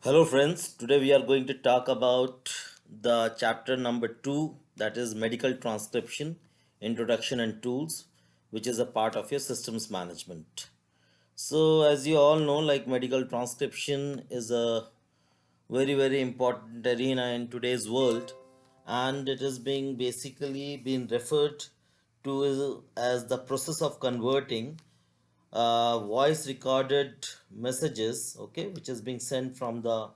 Hello, friends. Today we are going to talk about the chapter number 2, that is Medical Transcription Introduction and Tools, which is a part of your systems management. So, as you all know, like medical transcription is a very important arena in today's world, and it is being basically been referred to as the process of converting voice recorded messages, okay, which is being sent from the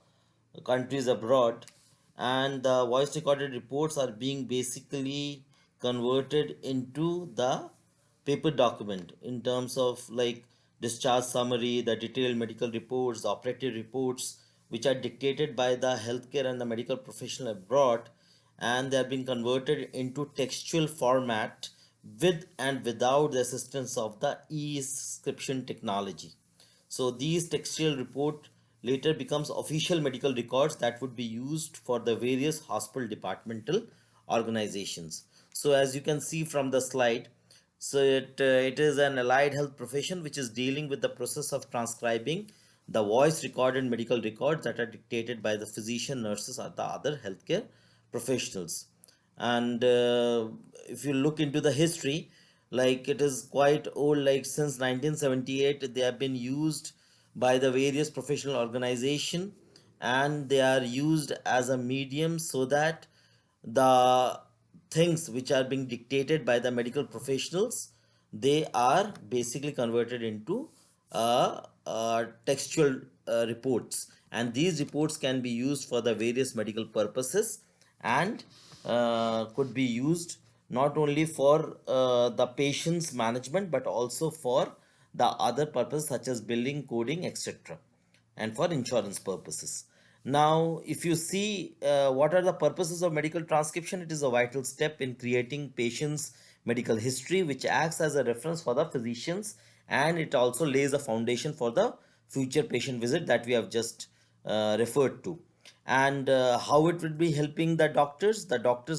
countries abroad, and the voice recorded reports are being basically converted into the paper document in terms of like discharge summary, the detailed medical reports, the operative reports, which are dictated by the healthcare and the medical professional abroad, and they are being converted into textual format with and without the assistance of the e-scription technology. So these textual report later becomes official medical records that would be used for the various hospital departmental organizations. So as you can see from the slide, it is an allied health profession which is dealing with the process of transcribing the voice recorded medical records that are dictated by the physician, nurses, or the other healthcare professionals. And if you look into the history, like it is quite old, like since 1978 they have been used by the various professional organization, and they are used as a medium so that the things which are being dictated by the medical professionals, they are basically converted into textual reports, and these reports can be used for the various medical purposes, and could be used not only for the patient's management but also for the other purposes such as billing, coding, etc., and for insurance purposes. Now, if you see what are the purposes of medical transcription, it is a vital step in creating patient's medical history, which acts as a reference for the physicians, and it also lays a foundation for the future patient visit that we have just referred to. And how it would be helping the doctors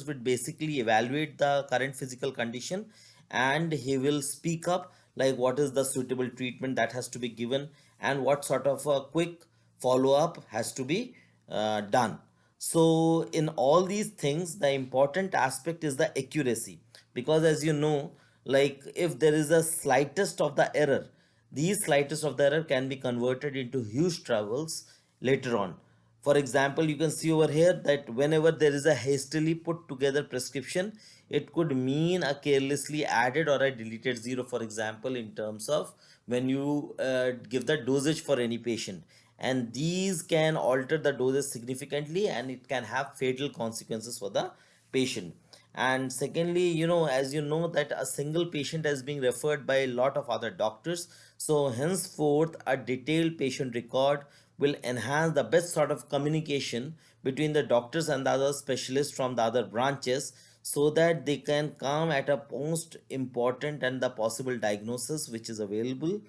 would basically evaluate the current physical condition, and he will speak up like what is the suitable treatment that has to be given, and what sort of a quick follow up has to be done. So in all these things, the important aspect is the accuracy, because as you know, like if there is a slightest of the error, these slightest of the error can be converted into huge troubles later on. For example, you can see over here that whenever there is a hastily put together prescription, it could mean a carelessly added or a deleted zero, for example, in terms of when you give the dosage for any patient. And these can alter the dosage significantly, and it can have fatal consequences for the patient. And secondly, as you know that a single patient is being referred by a lot of other doctors, so henceforth a detailed patient record will enhance the best sort of communication between the doctors and the other specialists from the other branches, so that they can come at a most important and the possible diagnosis which is available,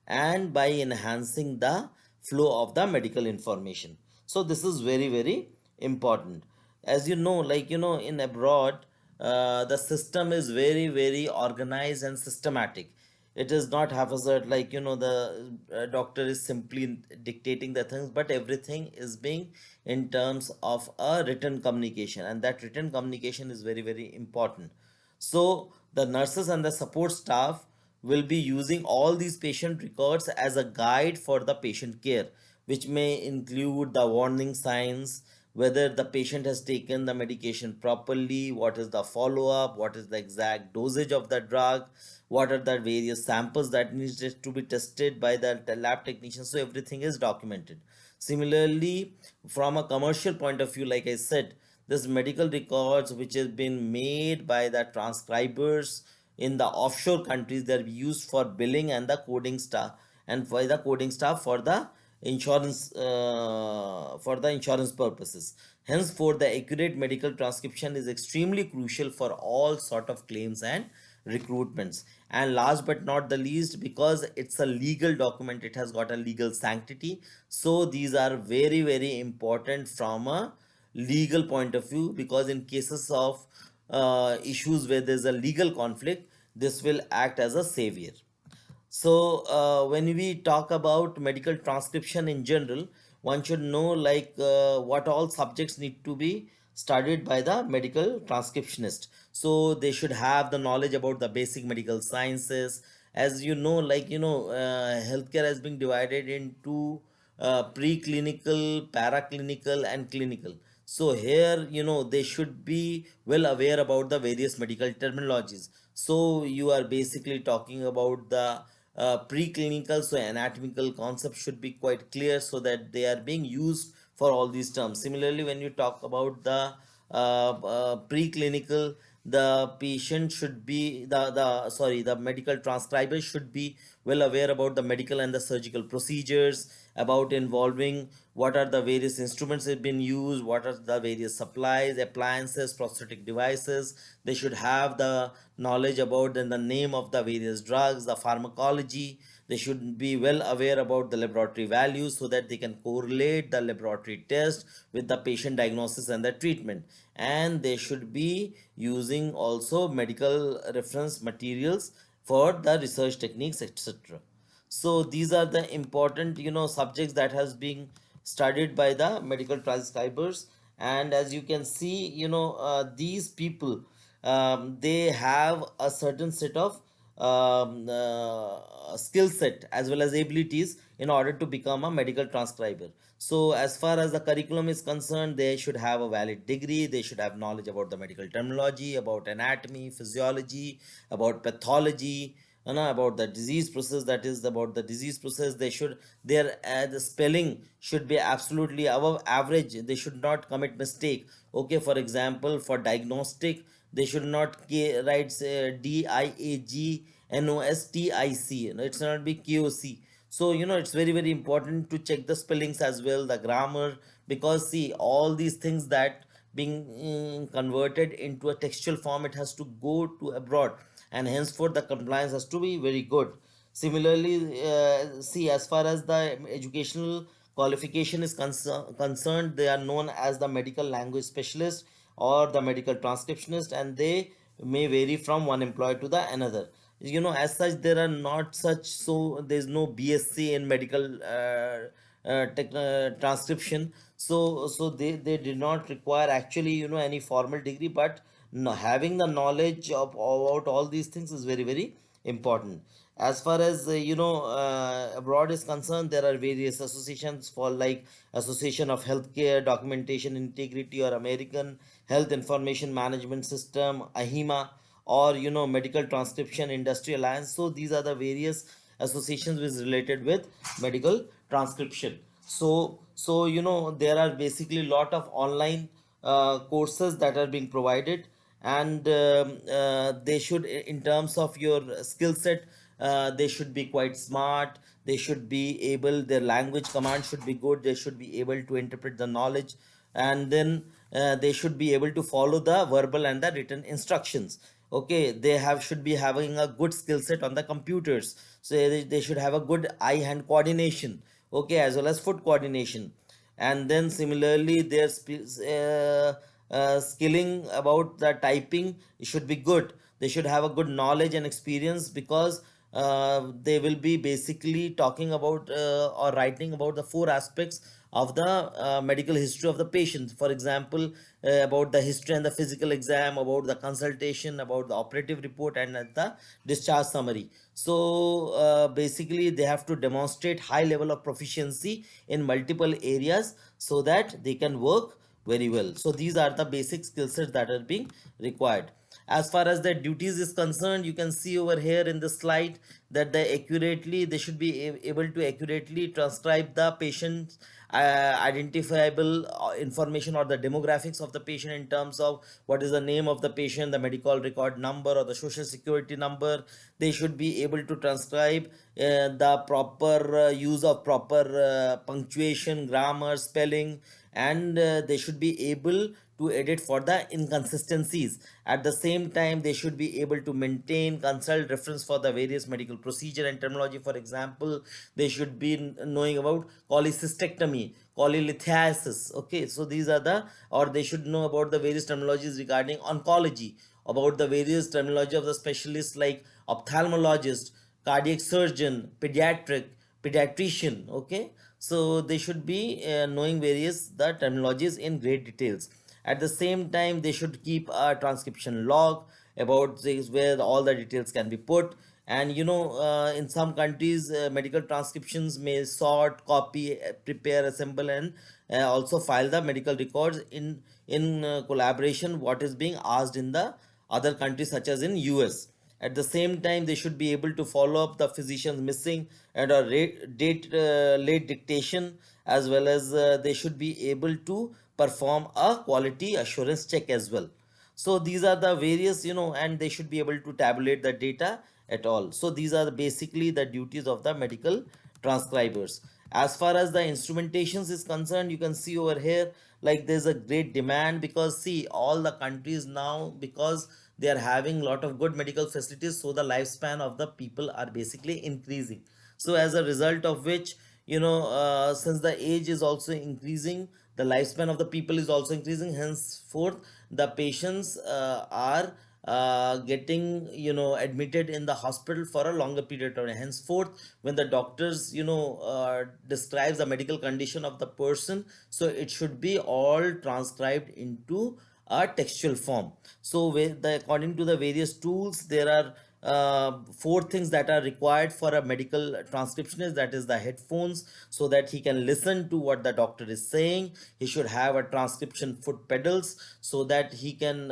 and by enhancing the flow of the medical information. So this is very important. As you know, in abroad, the system is very organized and systematic. It is not haphazard, the doctor is simply dictating the things, but everything is being in terms of a written communication, and that written communication is very important. So the nurses and the support staff will be using all these patient records as a guide for the patient care, which may include the warning signs, whether the patient has taken the medication properly, what is the follow up, what is the exact dosage of the drug, what are the various samples that needs to be tested by the lab technician. So everything is documented. Similarly, from a commercial point of view, like I said, this medical records which has been made by the transcribers in the offshore countries, they're used for billing and the coding staff, and for the coding staff for the insurance purposes. Henceforth, the accurate medical transcription is extremely crucial for all sort of claims and recruitments. And last but not the least, because it's a legal document, it has got a legal sanctity, so these are very important from a legal point of view, because in cases of issues where there's a legal conflict, this will act as a savior. So when we talk about medical transcription in general, one should know like what all subjects need to be studied by the medical transcriptionist. So they should have the knowledge about the basic medical sciences. As you know, like healthcare has been divided into preclinical, paraclinical, and clinical. So here, they should be well aware about the various medical terminologies. So you are basically talking about the preclinical, so anatomical concepts should be quite clear so that they are being used for all these terms. Similarly, when you talk about the preclinical, the patient should be the medical transcriber should be well aware about the medical and the surgical procedures, about involving what are the various instruments that have been used, what are the various supplies, appliances, prosthetic devices. They should have the knowledge about then the name of the various drugs, the pharmacology. They should be well aware about the laboratory values so that they can correlate the laboratory test with the patient diagnosis and the treatment. And they should be using also medical reference materials for the research techniques, etc. So these are the important subjects that has been studied by the medical transcribers. And as you can see, these people, they have a certain set of skill set as well as abilities in order to become a medical transcriber. So as far as the curriculum is concerned, they should have a valid degree, they should have knowledge about the medical terminology, about anatomy, physiology, about pathology, about the disease process, that is about the disease process. They should, their the spelling should be absolutely above average. They should not commit mistake. Okay, for example, for diagnostic, they should not write diagnostic. It's not be KOC. So it's very very important to check the spellings as well, the grammar, because see, all these things that being converted into a textual form, it has to go to abroad, and henceforth the compliance has to be very good. Similarly, see, as far as the educational qualification is concerned, they are known as the medical language specialist or the medical transcriptionist, and they may vary from one employer to the another. As such, there are not such, so there's no BSc in medical transcription. So they did not require actually any formal degree, but no, having the knowledge of about all these things is very very important. As far as abroad is concerned, there are various associations for like Association of Healthcare Documentation Integrity, or American Health Information Management System, AHIMA, or Medical Transcription Industry Alliance. So these are the various associations which is related with medical transcription. So there are basically a lot of online courses that are being provided. And they should, in terms of your skill set, they should be quite smart. They should be able, their language command should be good, they should be able to interpret the knowledge, and then they should be able to follow the verbal and the written instructions. Okay, they have should be having a good skill set on the computers. So they should have a good eye hand coordination, okay, as well as foot coordination. And then similarly, their skilling about the typing should be good. They should have a good knowledge and experience, because they will be basically talking about or writing about the four aspects of the medical history of the patient. For example, about the history and the physical exam, about the consultation, about the operative report, and the discharge summary. So basically they have to demonstrate high level of proficiency in multiple areas so that they can work very well. So these are the basic skill sets that are being required. As far as their duties is concerned, you can see over here in the slide that they should be able to accurately transcribe the patient's identifiable information or the demographics of the patient, in terms of what is the name of the patient, the medical record number, or the social security number. They should be able to transcribe the proper use of proper punctuation, grammar, spelling, and they should be able to edit for the inconsistencies. At the same time, they should be able to maintain, consult reference for the various medical procedure and terminology. For example, they should be knowing about cholecystectomy, cholelithiasis. Okay, so these are the, or they should know about the various terminologies regarding oncology, about the various terminology of the specialists like ophthalmologist, cardiac surgeon, pediatrician. Okay, so they should be knowing various the terminologies in great details. At the same time, they should keep a transcription log about this where all the details can be put. And in some countries, medical transcriptions may sort, copy, prepare, assemble, and also file the medical records in collaboration what is being asked in the other countries such as in US. At the same time, they should be able to follow up the physician's missing and or late dictation, as well as they should be able to perform a quality assurance check as well. So these are the various, and they should be able to tabulate the data at all. So these are basically the duties of the medical transcribers. As far as the instrumentations is concerned, you can see over here, like there's a great demand, because see, all the countries now, because they are having a lot of good medical facilities, so the lifespan of the people are basically increasing. So as a result of which, since the age is also increasing, the lifespan of the people is also increasing, henceforth the patients are getting admitted in the hospital for a longer period of time. Henceforth, when the doctors describes the medical condition of the person, so it should be all transcribed into a textual form. So according to the various tools, there are four things that are required for a medical transcriptionist, that is the headphones, so that he can listen to what the doctor is saying. He should have a transcription foot pedals so that he can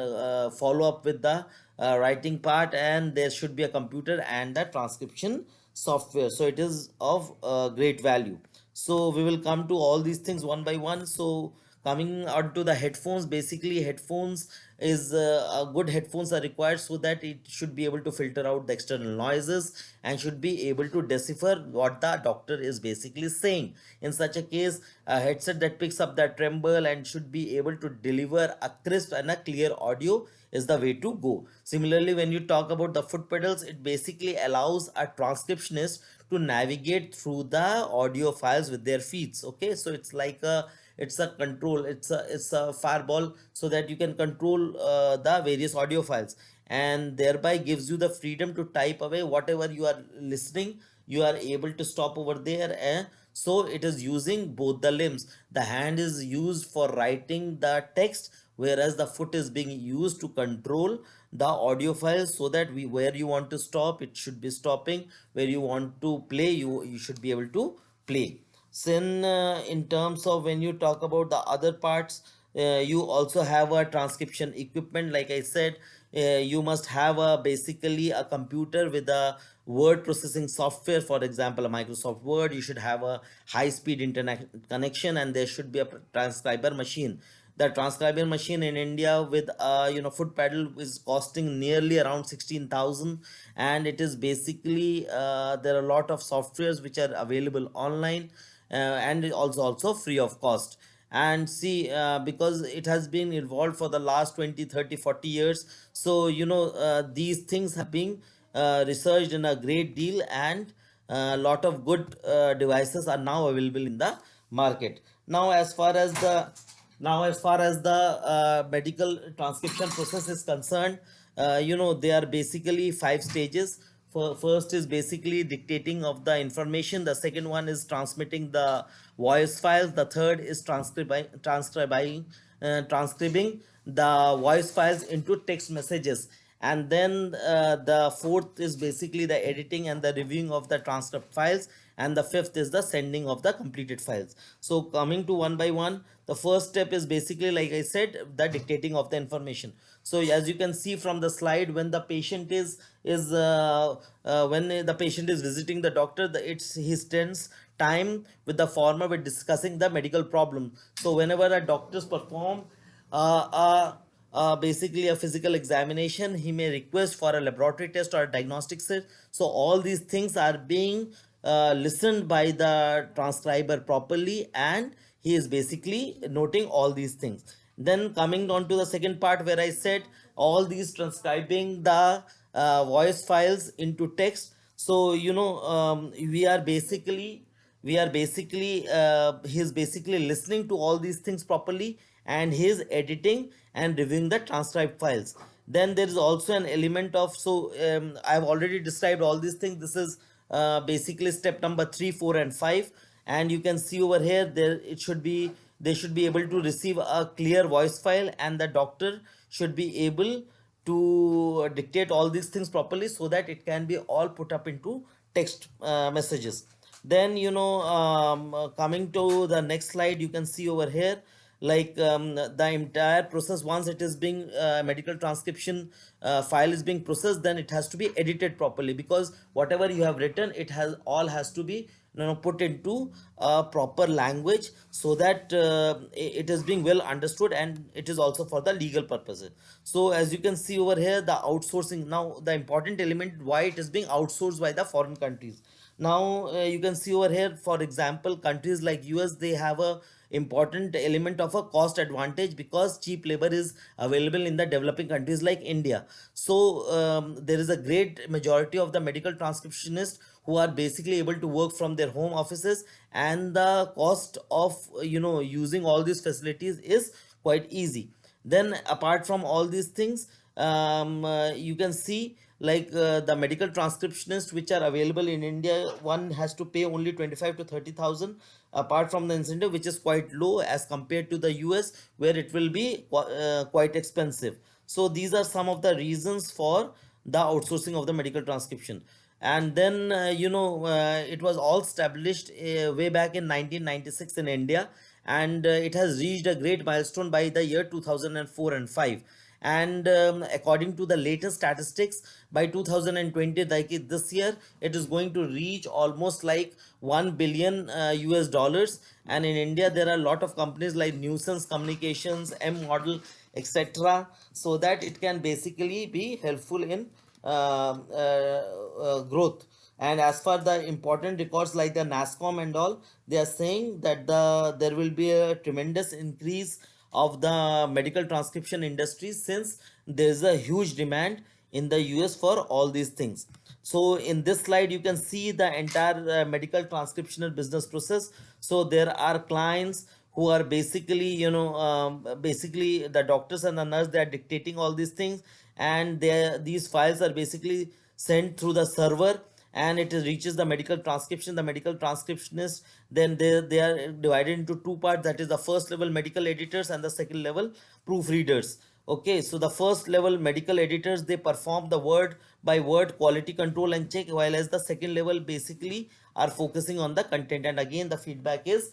follow up with the writing part, and there should be a computer and the transcription software, so it is of great value. So we will come to all these things one by one. So coming on to the headphones, basically headphones is a good headphones are required so that it should be able to filter out the external noises and should be able to decipher what the doctor is basically saying. In such a case, a headset that picks up the tremble and should be able to deliver a crisp and a clear audio is the way to go. Similarly, when you talk about the foot pedals, it basically allows a transcriptionist to navigate through the audio files with their feet. Okay, so it's like it's a control, it's a fireball, so that you can control the various audio files, and thereby gives you the freedom to type away whatever you are listening. You are able to stop over there, and so it is using both the limbs. The hand is used for writing the text, whereas the foot is being used to control the audio files, so that where you want to stop, it should be stopping. Where you want to play, you should be able to play. Then in terms of when you talk about the other parts, you also have a transcription equipment. Like I said, you must have a basically a computer with a word processing software, for example a Microsoft Word. You should have a high speed internet connection, and there should be a transcriber machine. The transcriber machine in India with foot pedal is costing nearly around 16,000, and it is basically there are a lot of softwares which are available online, and also free of cost. And see, because it has been evolved for the last 20, 30, 40 years, so these things have been researched in a great deal, and a lot of good devices are now available in the market. Now as far as the medical transcription process is concerned, there are basically 5 stages. First is basically dictating of the information. The second one is transmitting the voice files. The third is transcribing the voice files into text messages. And then the fourth is basically the editing and the reviewing of the transcript files, and the fifth is the sending of the completed files. So coming to one by one, the first step is basically, like I said, the dictating of the information. So as you can see from the slide, when the patient is visiting the doctor, it's he spends time with the former with discussing the medical problem. So whenever a doctors perform uh, uh, basically a physical examination, he may request for a laboratory test or a diagnostic set. So all these things are being listened by the transcriber properly, and he is basically noting all these things. Then coming on to the second part, where I said all these transcribing the voice files into text. So he is basically listening to all these things properly, and he is editing and reviewing the transcribed files. Then there is also an element of, so I have already described all these things. This is basically step number 3, 4 and 5. and you can see over here there it should be, they should be able to receive a clear voice file, and the doctor should be able to dictate all these things properly so that it can be all put up into text messages. Then coming to the next slide, you can see over here, like the entire process, once it is being medical transcription file is being processed, then it has to be edited properly, because whatever you have written, it has to be put into a proper language, so that it is being well understood, and it is also for the legal purposes. So as you can see over here, the outsourcing, now the important element why it is being outsourced by the foreign countries. Now you can see over here, for example, countries like US, they have a important element of a cost advantage, because cheap labor is available in the developing countries like India. So there is a great majority of the medical transcriptionists who are basically able to work from their home offices, and the cost of using all these facilities is quite easy. Then apart from all these things, you can see, like the medical transcriptionists which are available in India, one has to pay only 25 to 30,000, apart from the incentive, which is quite low as compared to the US, where it will be quite expensive. So these are some of the reasons for the outsourcing of the medical transcription. And then it was all established way back in 1996 in India, and it has reached a great milestone by the year 2004 and 5. And according to the latest statistics, by 2020, like this year, it is going to reach almost like 1 billion US dollars. And in India, there are a lot of companies like Nuisance Communications, M Model, etc., so that it can basically be helpful in growth. And as for the important records like the NASCOM and all, they are saying that there will be a tremendous increase of the medical transcription industry, since there is a huge demand in the US for all these things. So in this slide, you can see the entire medical transcriptional business process. So there are clients who are basically basically the doctors and the nurse, they are dictating all these things, and these files are basically sent through the server, and it reaches the medical transcription, the medical transcriptionist. Then they are divided into two parts, that is the first level medical editors and the second level proofreaders. Okay, so the first level medical editors, they perform the word by word quality control and check, while as the second level basically are focusing on the content, and again the feedback is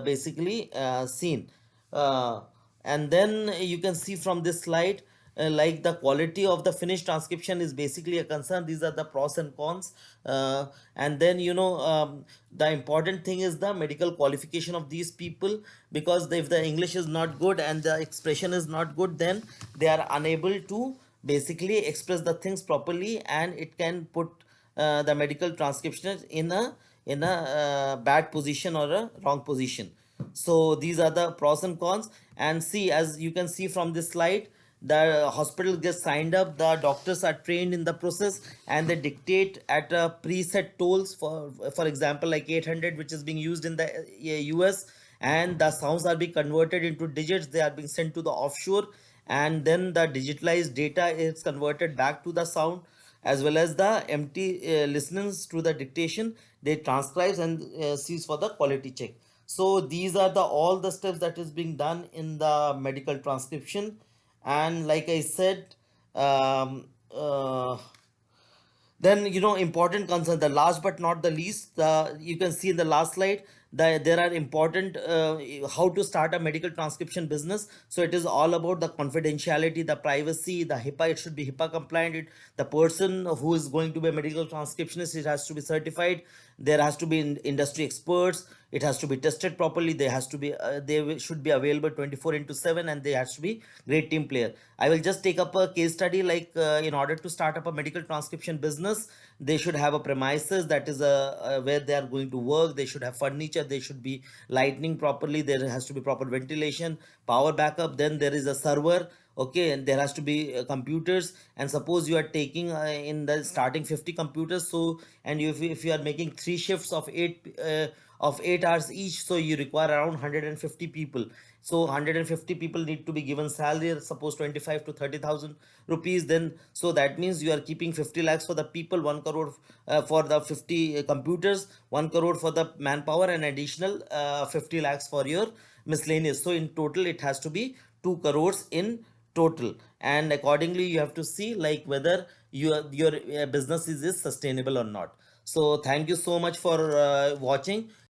basically seen. And then you can see from this slide, like the quality of the finished transcription is basically a concern. These are the pros and cons. And then the important thing is the medical qualification of these people, because if the English is not good and the expression is not good, then they are unable to basically express the things properly, and it can put the medical transcriptionist in a bad position or a wrong position. So these are the pros and cons. And see, as you can see from this slide, the hospital gets signed up, the doctors are trained in the process, and they dictate at a preset tolls, for example like 800, which is being used in the US, and the sounds are being converted into digits, they are being sent to the offshore, and then the digitalized data is converted back to the sound, as well as the empty listenings to the dictation, they transcribes and sees for the quality check. So these are the all the steps that is being done in the medical transcription. And like I said, um, uh, then important concern, the last but not the least, you can see in the last slide that there are important how to start a medical transcription business. So it is all about the confidentiality, the privacy, the HIPAA, it should be HIPAA compliant. The person who is going to be a medical transcriptionist, it has to be certified, there has to be industry experts, it has to be tested properly, they has to be should be available 24 into 7, and they has to be great team player. I will just take up a case study, like in order to start up a medical transcription business, they should have a premises, that is where they are going to work, they should have furniture, they should be lighting properly, there has to be proper ventilation, power backup, then there is a server Okay, and there has to be computers, and suppose you are taking in the starting 50 computers, so and if you are making three shifts of 8 hours each, so you require around 150 people. So 150 people need to be given salary, suppose 25 to 30,000 rupees. Then so that means you are keeping 50 lakhs for the people, 1 crore for the 50 computers, 1 crore for the manpower, and additional 50 lakhs for your miscellaneous. So in total it has to be 2 crores in total. And accordingly you have to see like whether your business is sustainable or not. So thank you so much for watching.